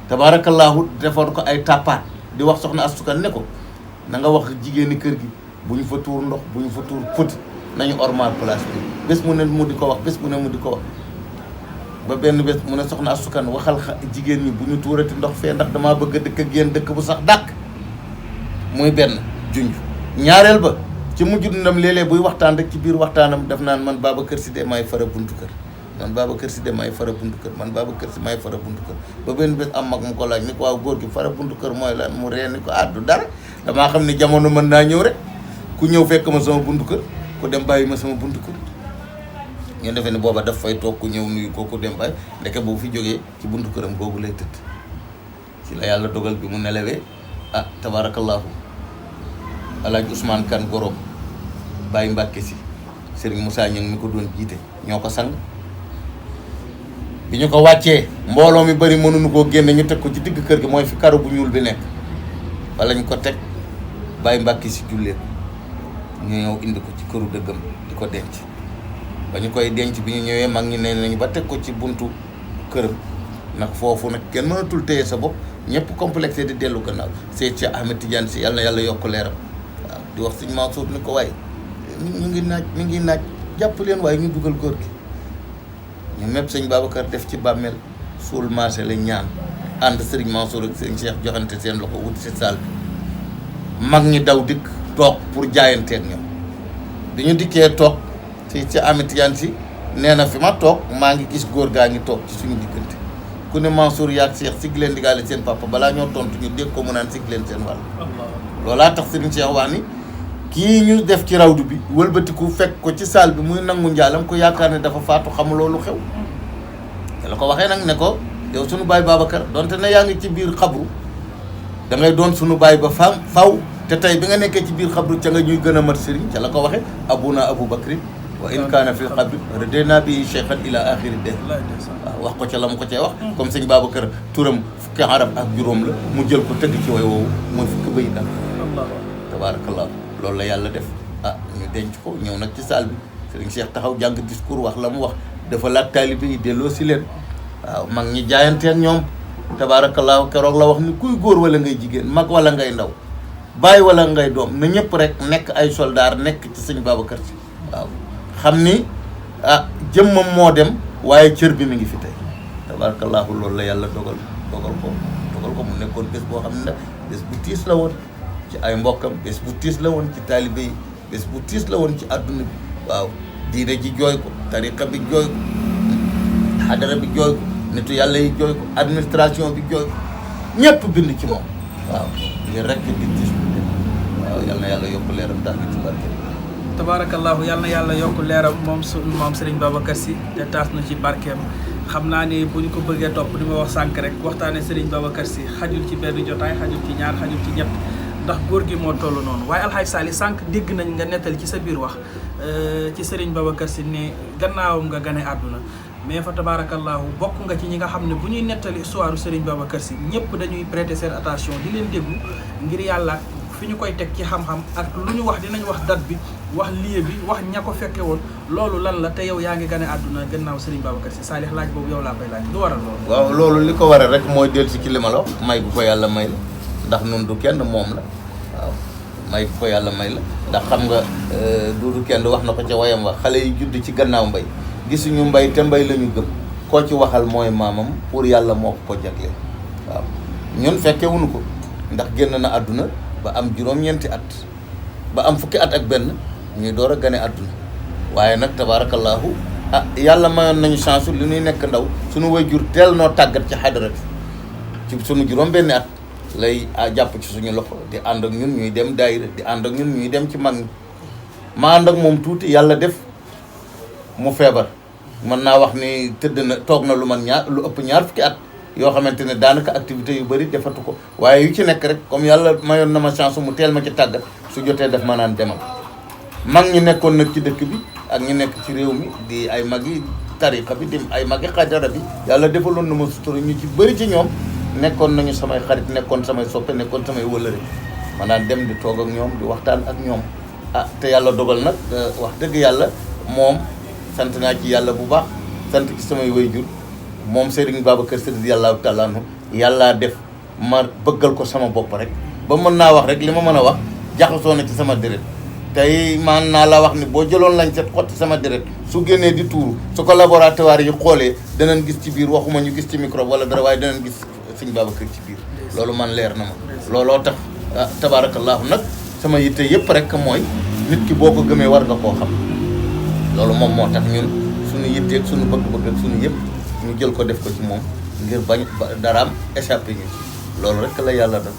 S3: tabaarakallaahu defoon ko ay tàppaat di wax soxna Astukan ne ko na nga wax jigéeni kër gi bu ñu fa tuur ndox bu ñu fa tuur pëti nañu ormal place bi bés mu ne mu di ko wax ba benn bés mu ne soxna Astukan waxal jigéen ñi bu ñu tuurati ndox fee ndax damaa bëgg a dëkk ak yéen dëkk bu sax dàkk muy benn junj ñaareel ba ci mujj dundam léeg-léeg buy waxtaan rek ci biir waxtaanam daf naan man Babacar Sy de maay fara buntu kër man Babacar Sy de maay fara buntu kër man Babacar Sy maay fara buntu kër ba benn bés am mag mu ko laaj ni ko waaw góor gi fara buntu kër mooy lan mu ree ni ko du dara damaa xam ni jamono mën naa ñëw rek ku ñëw fekk ma sama buntu kër ku dem bàyyi ma sama buntu kër ngeen defee ni booba daf fay toog ku ñëw nuyu ko ku dem bàyyi ndeke boobu fi jógee ci buntu këram googu lay tëdd ci la yàlla dogal bi mu nelawee tabaarakallaahu Alaaji Ousmane Kane Gorom Baye Mbàkke si Serigne Moussa Niang mi ko doon jiite ñoo ko sang bi ñu ko wàccee mbooloo mi bari mënuñu koo génne ñu teg ko ci digg kër gi mooy fi karo bu ñuul bi nekk wala ñu ko teg Baye Mbàkke si jullee ko ñu ñëw indi ko ci këru dëggam di ko denc ba ñu koy denc bi ñu ñëwee mag ñi nee nañu ba teg ko ci buntu këram nag foofu nag kenn mënatul téye sa bopp ñëpp complexé di dellu gannaaw Seyd Cheikh Ahmed Tidiane Sy yàlla na yàlla yokk leeram waaw di wax Sëñ Mansour ni ko waaye ñu ngi naaj jàpp leen waaye ñu dugal góor gi ñu mépp Sëñ Babacar def ci bàmmeel suul marché la ñaan ànd Sëriñ Mansour ak Sëñ Cheikh joxante seen loxo wut si salle bi mag ñi daw dikk toog pour jaayanteeg ñoom bi ñu dikkee toog Seyd Cheikh Ahmed Tidiane Sy nee na fi ma toog maa ngi gis góor gaa ngi toog ci suñu diggante ku ne Mansour yaag Cheikh sigg leen digaale seen papa balaa ñoo tontu ñu dégg ko mu naan sigg leen seen wàll loolaa tax Serigne Cheikh wax ni kii ñu def ci rawdu bi wëlbatiku fekk ko ci saal bi muy nangu njaalam ko yaakaar ne dafa faatu xamuloo lu xew te la ko waxee nag ne ko yow sunu baay Babacar donte ne yaa ngi ci biir xabru da ngay doon sunu baay ba faw te tey bi nga nekkee ci biir xabru ca nga ñuy gën a mat Serigne ca la ko waxee abuna Abou Bakri wa in kaana fil qabri radina bi cheikhan ila axiri de waaw wax ko ca la mu ko cee wax comme sëñ Babacar turam fukki arab ak juróom la mu jël ko tëgg ci way woowu mooy fukki bëy dal tabarakallah loolu la yàlla def ñu denc ko ñëw nag ci salle bi sëriñ Cheikh taxaw jàng discours wax la mu wax dafa laaj taalibe yi delloo si leen waaw mag ñi jaayante ak ñoom tabaarakallaahu keroog la wax ni kuy góor wala ngay jigéen mag wala ngay ndaw bàyyi wala ngay doom na ñëpp rek nekk ay soldaar nekk ci sëñ Babacar Si waaw xam ni jëmmam moo dem waaye cër bi mi ngi fi tey tabaarakallaahu loolu la yàlla dogal ko mu nekkoon bés boo xam ne nag bés bu tiis la woon ci ay mbokkam bés bu tiis la woon ci taalibe yi bés bu tiis la woon ci àdduna bi waaw diine ji jooy ko tariqa bi jooy ko xadara bi jooy ko nitu yàlla yi jooy ko administration bi jooy ko ñëpp bind ci moom waaw ngir rek di tiis waaw yal na yàlla yokk leeram tax bi ci barke
S2: tabaarakallaahu yal na yàlla yokk leeram moom Serigne Babacar Sy te taas na ci barkeem xam naa ni bu ñu ko bëggee topp di ma wax sànq rek waxtaane Serigne Babacar Sy xajul ci benn jotaay xajul ci ñaar xajul ci ñett ndax góor gi moo toll noonu waaye Alxaaj Sali sànq dégg nañ nga nettali ci sa biir wax ci Serigne Babacar Sy ne gannaawam nga gane àdduna mais fa tabaarakallaahu bokk nga ci ñi nga xam ne bu ñuy nettali histoire Serigne Babacar Sy ñëpp dañuy prêter seen attention di leen déglu ngir yàlla fi ñu koy teg ci xam-xam ak lu ñu wax dinañ wax date bi wax lieu bi wax ña ko fekke woon loolu lan la te yow yaa ngi gane àdduna gannaaw Serigne Babacar Sy Saalix laaj boobu yow laa koy laaj lu waral loolu.
S3: waaw loolu li ko waral rek mooy dellu si ci li ma la wax may bu ko yàlla may la ndax nun du kenn moom la waaw may bu ko yàlla may la ndax xam nga du kenn wax na ko ca wayam wax xale yi judd ci gannaaw mbay gisuñu mbay te mbay la ñu gëm koo ci waxal mooy maamam pour yàlla moo ko jagleel waaw ñun fekke wuñu ko ndax génn na àdduna ba am juróom-ñeenti at ba am fukki at ak benn ñuy door a gane àdduna waaye nag tabaarakallaahu yàlla mayoon nañu chance li ñuy nekk ndaw suñu waajur teel noo tàggat ci xadara bi ci suñu juróom-benni at lay jàpp ci suñu loxo di ànd ak ñun ñuy dem daayira di ànd ak ñun ñuy dem ci mag ñi ma ànd ak moom tuuti yàlla def mu feebar mën naa wax ni tëdd na toog na lu ëpp ñaar fukki at yoo xamante ne daanaka activité yu bëri defatu ko waaye yu ci nekk rek comme yàlla mayoon na ma chance mu teel ma ci tàggat su jotee def ma naan demal mag ñi nekkoon nag ci dëkk bi ak ñi nekk ci réew mi di ay magi tariqa bi di ay magi xadara bi yàlla defaloon na ma sutura ñu ci bëri ci ñoom nekkoon nañu samay xarit nekkoon samay soppe nekkoon samay wëllëre ma daan dem di toog ak ñoom di waxtaan ak ñoom te yàlla dogal nag wax dëgg yàlla moom sant naa ci yàlla bu baax sant ci samay waajur moom Serigne Babacar Sy radiyallaahu taala anhu yàllaa def ma bëggal ko sama bopp rek ba mën naa wax rek li ma mën a wax jaxasoo na ci sama deret tey man naa la wax ni boo jëloon lañ set xotti sama deret su génnee di tuuru su ko laboratoire yi xoolee danañ gis ci biir waxuma ñu gis ci microbe wala dara waaye danañ gis Serigne Babacar ci biir loolu man leer na ma looloo tax tabaarakallaahu nag sama yitte yëpp rek mooy nit ki boo ko gëmee war nga koo xam loolu moom moo tax ñun suñu yitteeg suñu bëgg-bëgg ak suñu yëpp ñu jël ko def ko ci moom ngir bañ daraam échappé ñu ci loolu rek la yàlla def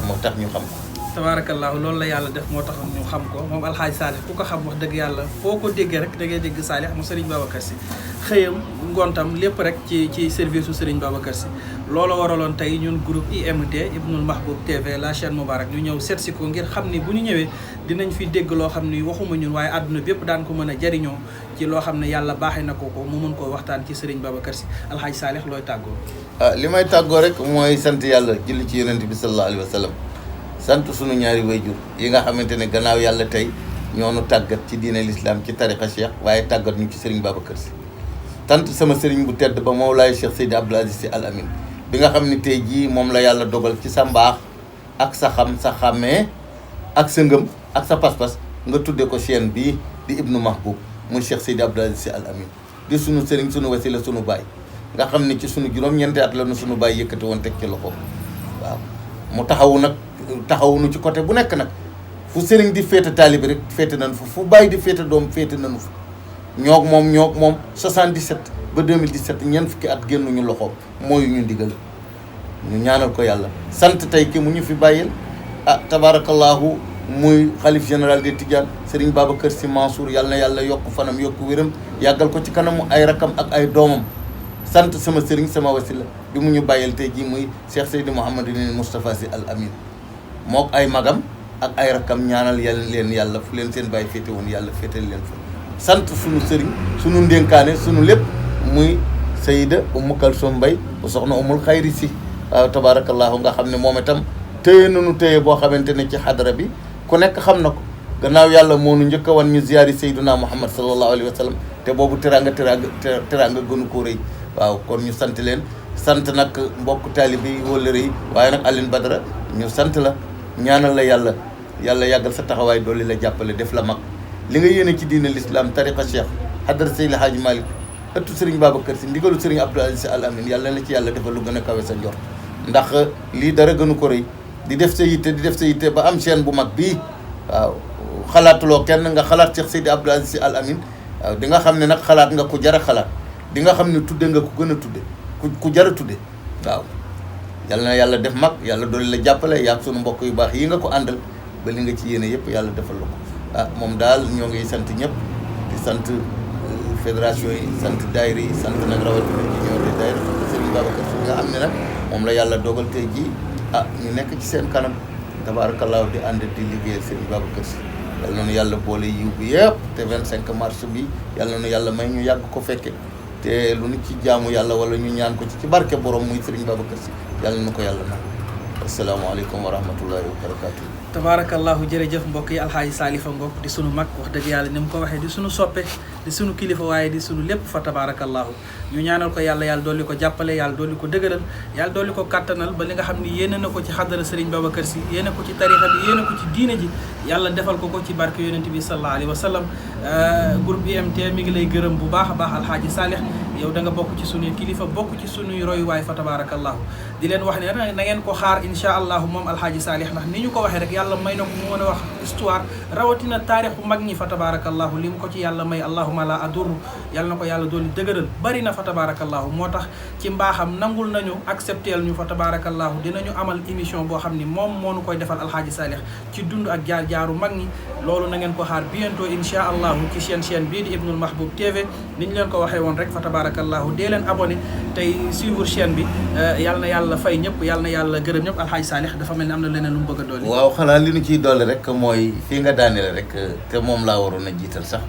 S3: moo tax ñu xam ko
S2: tabaarakallaahu loolu la yàlla def moo tax ñu xam ko moom Alxaaj Saalix ku ko xam wax dëgg yàlla foo ko déggee rek da ngay dégg Saalix mu Serigne Babacar Sy xëyam ngontam lépp rek ci service su Serigne Babacar Sy loolu waraloon tey ñun groupe IMT Ibnul Mahboub TV la chaîne Moubarak ñu ñëw seet si ko ngir xam ni bu ñu ñëwee dinañ fi dégg loo xam ni waxuma ñun waaye àdduna bépp daan ko mën a jariñoo ci loo xam ne yàlla baaxee na ko mu mën koo waxtaan ci Serigne Babacar Sy Alxaaj Saalix looy tàggoo
S3: li may tàggoo rek mooy sant yàlla julli ci yonent bi sallallahu alayhi wa sallam sant sunu ñaari wayjur yi nga xamante ne gannaaw yàlla tey ñoonu tàggat ci diine l'islam ci tariqa cheikh waaye tàggat ñu ci Serigne Babacar Sy tant sama Serigne bu tedd ba Mawlaay Cheikh Seydi Abdoul Aziz Sy Al Amin bi nga xam ne tey jii moom la yàlla dogal ci sa mbaax ak sa xam sa xàmmee ak sa ngëm ak sa pas-pas nga tudde ko chaîne bii di Ibnu Mahboub muy Cheikh Seydi Abdoul Aziz Sy Al Amin di sunu Serigne sunu wasila sunu baay nga xam ne ci sunu juróom-ñeenti at la nu sunu baay yëkkati woon teg ci loxo waaw mu taxawunu ci côté bu nekk nag fu Serigne di féete taalibi rek féete nañu fu baay di féete doom féete nañu fa ñoog moom 77 ba 2017 ñeent fukki at génnuñu loxoom mooy ñu ndigal ñu ñaanal ko yàlla sant tey ki mu ñu fi bàyyil tabaarakallaahu muy xalif général des Tidianes Serigne Babacar Sy Mansour yàlla na yàlla yokk fanam yokk wéram yàggal ko ci kanamu ay rakam ak ay doomam sant sama Serigne sama wasila bi mu ñu bàyyil tey jii muy Cheikh Seydi Mouhamadou Moustapha Sy Al Amin mook ay magam ak ay rakam ñaanal yàlla fu leen seen bàyyi féete woon yàlla féetal leen fa sant sunu sëriñ sunu ndénkaane sunu lépp muy Sayida Umu Kalsoom Mbay bu soxna Umul Xayri Si waaw tabaarakallaahu nga xam ne moom itam téye nanu téye boo xamante ne ci xadara bi ku nekk xam na ko gannaaw yàlla moo nu njëkk a wan ñu ziyaari Seydina Muhammad sallallahu alayhi wa sallam te boobu teraanga gënu koo rëy waaw kon ñu sant leen sant nag mbokk taalibe yi wóllëre yi waaye nag Alioune Badara ñu sant la ñaanal la yàlla yàggal sa taxawaay doole la jàppale def la mag li nga yéene ci diine l'islam tariqa cheikh hadara Seydi Hadji Malick ëttu Serigne Babacar Sy ndigalu Serigne Abdou Aziz Sy Al Amine yàlla na ci yàlla defal lu gën a kawe sa njort ndax lii dara gënu ko rëy di def sa yitte ba am chaîne bu mag bii waaw xalaatuloo kenn nga xalaat Cheikh Seydi Abdou Aziz Sy Al Amine waaw di nga xam ne nag xalaat nga ku jar a xalaat di nga xam ne tudde nga ku gën a tudde ku jar a tudde waaw yàlla na yàlla def mag yàlla doole la jàppale yaag sunu mbokk yu baax yi nga ko àndal ba li nga ci yéene yëpp yàlla defal la ko moom daal ñoo ngi sant ñëpp di sant fédération yi sant daayira yi sant nag rawatina ci ñoo di daayira Serigne Babacar Sy nga xam ne nag moom la yàlla dogal tey jii ñu nekk ci seen kanam tabaarakallaahu di ànd di liggéeyal Serigne Babacar Sy yàlla noonu yàlla boole yiw bi yëpp te 25 mars bi yàlla noonu yàlla may ñu yàgg ko fekke te lu nu ci jaamu yàlla wala ñu ñaan ko ci barke borom muy Serigne Babacar Sy yàlla na ko yàlla na asalaamaaleykum wa rahmatullahi wa barakatuh
S2: tabarakallahu jërëjëf mbokk yi alxaaji Saalifa Ngom di sunu mag wax dëgg yàlla ni mu ko waxee di sunu soppe di sunu kilifa waaye di sunu lépp fa tabarakallahu ñu ñaanal ko yàlla dolli ko jàppale yàlla dolli ko dëgëral yàlla dolli ko kattanal ba li nga xam ni yéene na ko ci xadara Serigne Babacar Sy yéene ko ci tarixa bi yéene ko ci diine ji yàlla defal ko ci barke yonent bi sallallahu alayhi wa sallam groupe IMT mi ngi lay gërëm bu baax a baax alxaaji Saalix yow da nga bokk ci sunuy kilifa bokk ci sunuy royuwaay fa tabarakallahu di leen wax ne na ngeen ko xaar insha allahu moom alxaaji Saalix ndax ni ñu ko waxee rek yàlla may na ko mu mën a wax histoire rawatina taarix bu mag ñi fa tabarakallahu li mu ko ci yàlla may allahuma la aduru yàlla na ko yàlla dooli dëgëral bari na fa tabarakallahu moo tax ci mbaaxam nangul nañu accepteel ñu fa tabarakallahu dinañu amal émission boo xam ni moom moo nu koy defal alxaaji Saalix ci dund ak jaar-jaaru mag ñi loolu na ngeen ko xaar bientôt insha allahu ci chaîne bii di Ibnul Mahboub TV ni ñu leen ko waxee woon rek fa tabarakallahu dee leen abonné tey suivre chaîne bi yàlla na yàlla fay ñëpp yàlla na yàlla gërëm ñëpp alxaaji Saalix dafa mel ni am na leneen lu mu bëgg a doole
S3: waaw xanaa li ñu ciy doole rek mooy fii nga daanele rek te moom laa waroon a jiital sax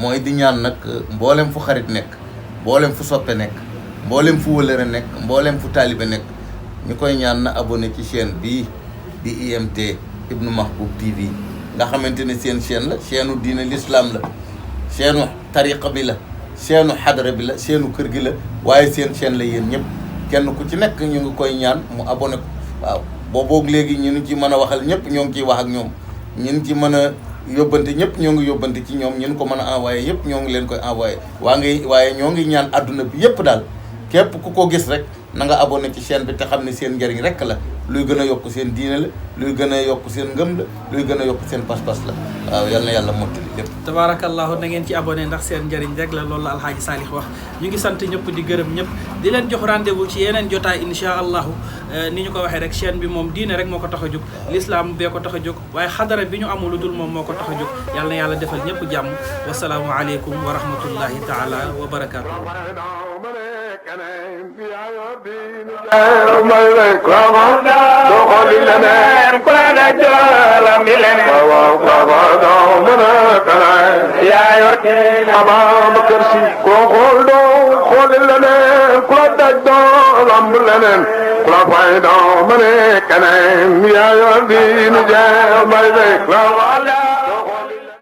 S3: mooy di ñaan nag mboolem fu xarit nekk mboolem fu soppe nekk mboolem fu wëlëre nekk mboolem fu taalibe nekk ñu koy ñaan na abonné ci chaîne bii di IMT Ibnu Mahboub TV nga xamante ne seen chaîne la chaîne diine l'islam la chaîne tariqa bi la chaîne xadara bi la chaîne kër gi la waaye seen chaîne la yéen ñëpp kenn ku ci nekk ñu ngi koy ñaan mu abonné ko waaw booboog léegi ñu ngi ci mën a waxal ñëpp ñoo ngi ciy wax ak ñoom ñun ci mën a yóbbante ñëpp ñoo ngi yóbbante ci ñoom ñun ko mën a envoyé yëpp ñoo ngi leen koy envoyé waaye ñoo ngi ñaan adduna bi yëpp daal képp ku ko gis rek na nga abonné ci chaîne bi te xam ne seen njëriñ rek la luy gën a yokk seen diine la luy gën a yokk seen ngëm la luy gën a yokk seen pas-pas la waaw yal na yàlla mottali lépp
S2: tabarakallahu na ngeen ci abonné ndax seen njëriñ rek la loolu la alxaaji Saalix wax ñu ngi sant ñëpp di gërëm ñëpp di leen jox rendez-vous ci yeneen jotaay insha allahu ni ñu ko waxee rek chaîne bi moom diine rek moo ko tax a jóg l'islam bee ko tax a jóg waaye xadara bi ñu amul lu dul moom moo ko tax a jóg yal na yàlla defal ñëpp jàmm wasalaamu aleykum wa rahmatullahi taala wa barakatuh
S1: Babacar Sy ko xool doo xooli leneen ku la daj doo lamb leneen ku la fay doo ma ne keneen yaa yor diinu jeex may rek la